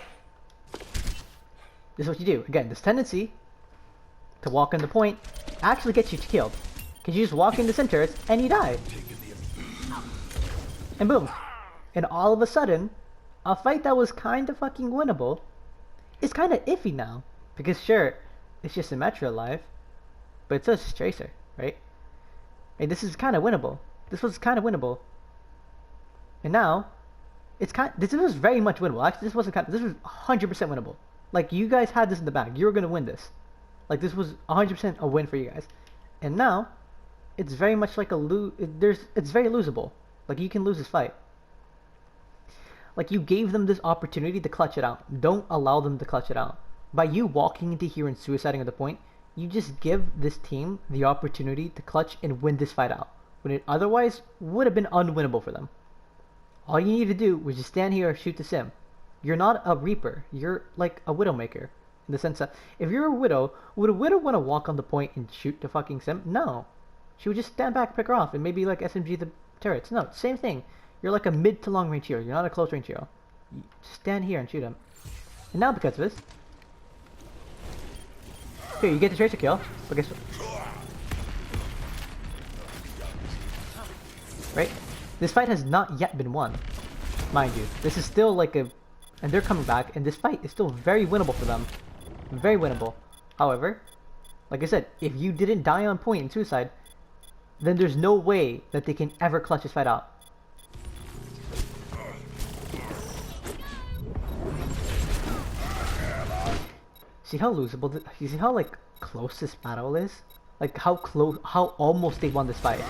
this is what you do. Again, this tendency to walk in the point actually gets you killed. Because you just walk into sim turrets and you die. And boom. And all of a sudden, a fight that was kind of fucking winnable is kind of iffy now. Because sure, it's just Symmetra alive, but it's just Tracer, right? And this is kind of winnable. This was kind of winnable. And now, this was very much winnable. Actually, this wasn't this was 100% winnable. Like, you guys had this in the bag. You were going to win this. Like, this was 100% a win for you guys. And now, it's very much like it's very losable. Like, you can lose this fight. Like, you gave them this opportunity to clutch it out. Don't allow them to clutch it out. By you walking into here and suiciding at the point, you just give this team the opportunity to clutch and win this fight out, when it otherwise would have been unwinnable for them. All you need to do was just stand here and shoot the sim. You're not a Reaper. You're like a Widowmaker. In the sense that, if you're a Widow, would a Widow want to walk on the point and shoot the fucking sim? No. She would just stand back, pick her off, and maybe like SMG the turrets. No, same thing. You're like a mid to long range hero. You're not a close range hero. You just stand here and shoot him. And now because of this, here, you get the Tracer kill. But guess what? Right? This fight has not yet been won. Mind you. This is still like a... And they're coming back, and this fight is still very winnable for them. Very winnable. However, like I said, if you didn't die on point in suicide, then there's no way that they can ever clutch this fight out. See how losable, you see how like close this battle is? Like how close, how almost they won this fight.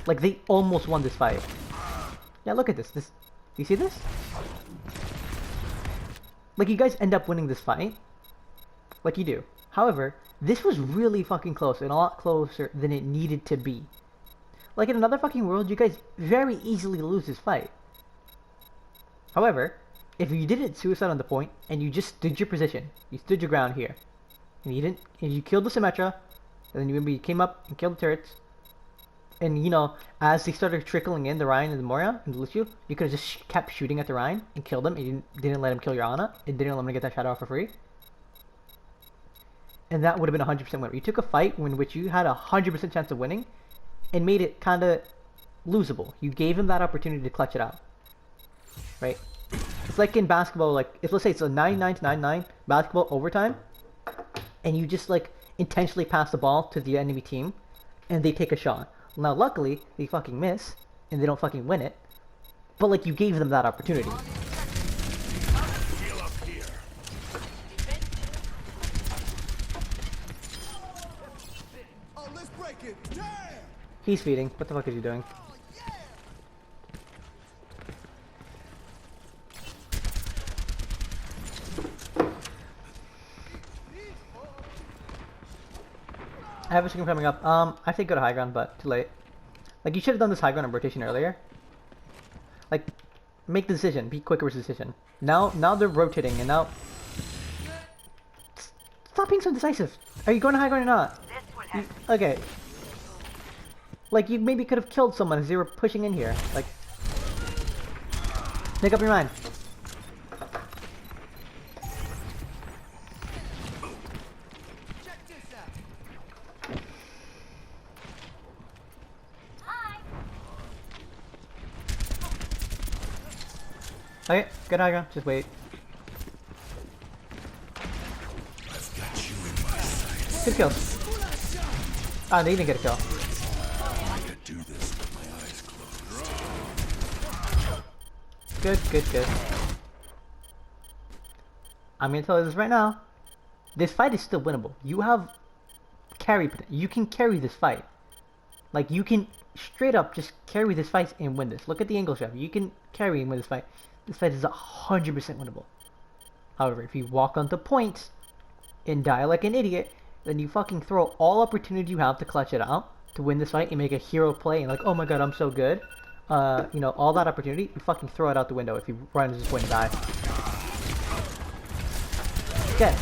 Like they almost won this fight. Yeah, look at this. Do you see this? Like you guys end up winning this fight. Like you do. However, this was really fucking close and a lot closer than it needed to be. Like in another fucking world, you guys very easily lose this fight. However, if you didn't suicide on the point and you just stood your position, you stood your ground here, and you killed the Symmetra, and then you came up and killed the turrets, and you know, as they started trickling in, the Ryan and the Moira and the Lucio, you could have just kept shooting at the Ryan and killed him, and you didn't let him kill your Ana, and didn't let him get that shadow off for free. and that would have been 100% win. You took a fight in which you had a 100% chance of winning, and made it kind of losable. You gave him that opportunity to clutch it out, right? It's like in basketball, like if let's say it's a 99 to 99 basketball overtime, and you just like intentionally pass the ball to the enemy team, and they take a shot. Now, luckily, they fucking miss, and they don't fucking win it, but like you gave them that opportunity. Oh, let's break it. Damn! He's feeding. What the fuck is he doing? I have a Shiku coming up. I think go to high ground, but too late. Like, you should have done this high ground rotation earlier. Like, make the decision. Be quicker with the decision. Now they're rotating, and now... Stop being so decisive. Are you going to high ground or not? Okay. Like, you maybe could have killed someone as they were pushing in here. Like... Make up your mind. Okay, good high ground. Just wait. I've got you in my sights. Good kill. Ah, they didn't get a kill. I could do this with my eyes closed. Good, good, good. I'm gonna tell you this right now. This fight is still winnable. You have carry potential. You can carry this fight. Like, you can straight up just carry this fight and win this. Look at the angle chef. You can carry and win this fight. This fight is 100% winnable. However, if you walk onto points and die like an idiot, then you fucking throw all opportunity you have to clutch it out, to win this fight, and make a hero play, and like, oh my god, I'm so good. You know, all that opportunity, you fucking throw it out the window if you run into this point and die. Okay.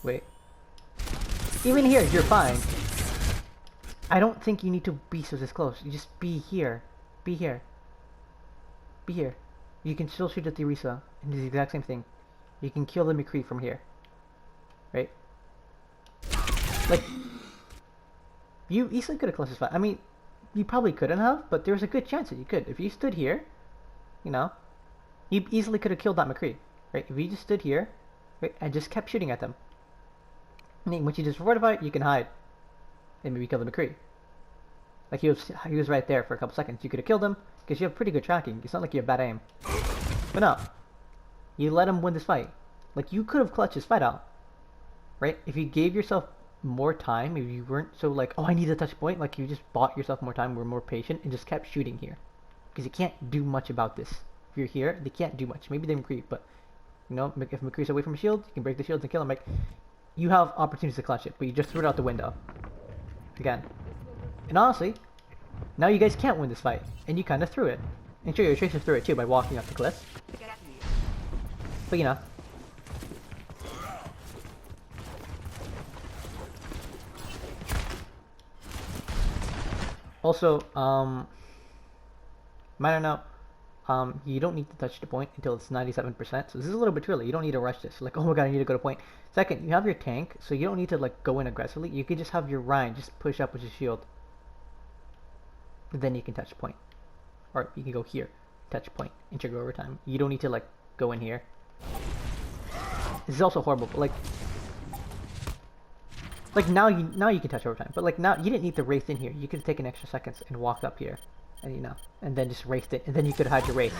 Wait. Even here, you're fine. I don't think you need to be so this close. You just be here. Be here. Be here. You can still shoot at the Orisa and do the exact same thing. You can kill the McCree from here. Right? Like, you easily could have closed this fight. I mean, you probably couldn't have, but there's a good chance that you could. If you stood here, you know, you easily could have killed that McCree. Right? If you just stood here, right, and just kept shooting at them. I mean, once you just fortify it, you can hide. And maybe kill the McCree. Like, he was right there for a couple seconds. You could have killed him, because you have pretty good tracking. It's not like you have bad aim. But no. You let him win this fight. Like, you could have clutched this fight out. Right? If you gave yourself more time, if you weren't so like, oh, I need a touch point, like, you just bought yourself more time, were more patient, and just kept shooting here. Because you can't do much about this. If you're here, they can't do much. Maybe they McCree, but, you know, if McCree's away from a shield, you can break the shields and kill him. Like, you have opportunities to clutch it, but you just threw it out the window. Again. And honestly, now you guys can't win this fight, and you kind of threw it. And sure, your Tracer threw it too by walking up the cliff. But you know. Also, minor note, you don't need to touch the point until it's 97%, so this is a little bit too early. You don't need to rush this. Like, oh my god, I need to go to point. Second, you have your tank, so you don't need to like go in aggressively. You can just have your Ryan just push up with his shield. Then you can touch point. Or you can go here, touch point, and trigger overtime. You don't need to like go in here. This is also horrible, but like now you can touch overtime. But like now you didn't need to race in here. You could have taken extra seconds and walked up here. And you know, and then just raced it, and then you could have had your race.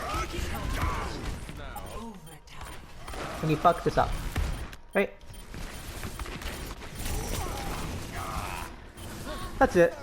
And you fucked this up. Right? That's it.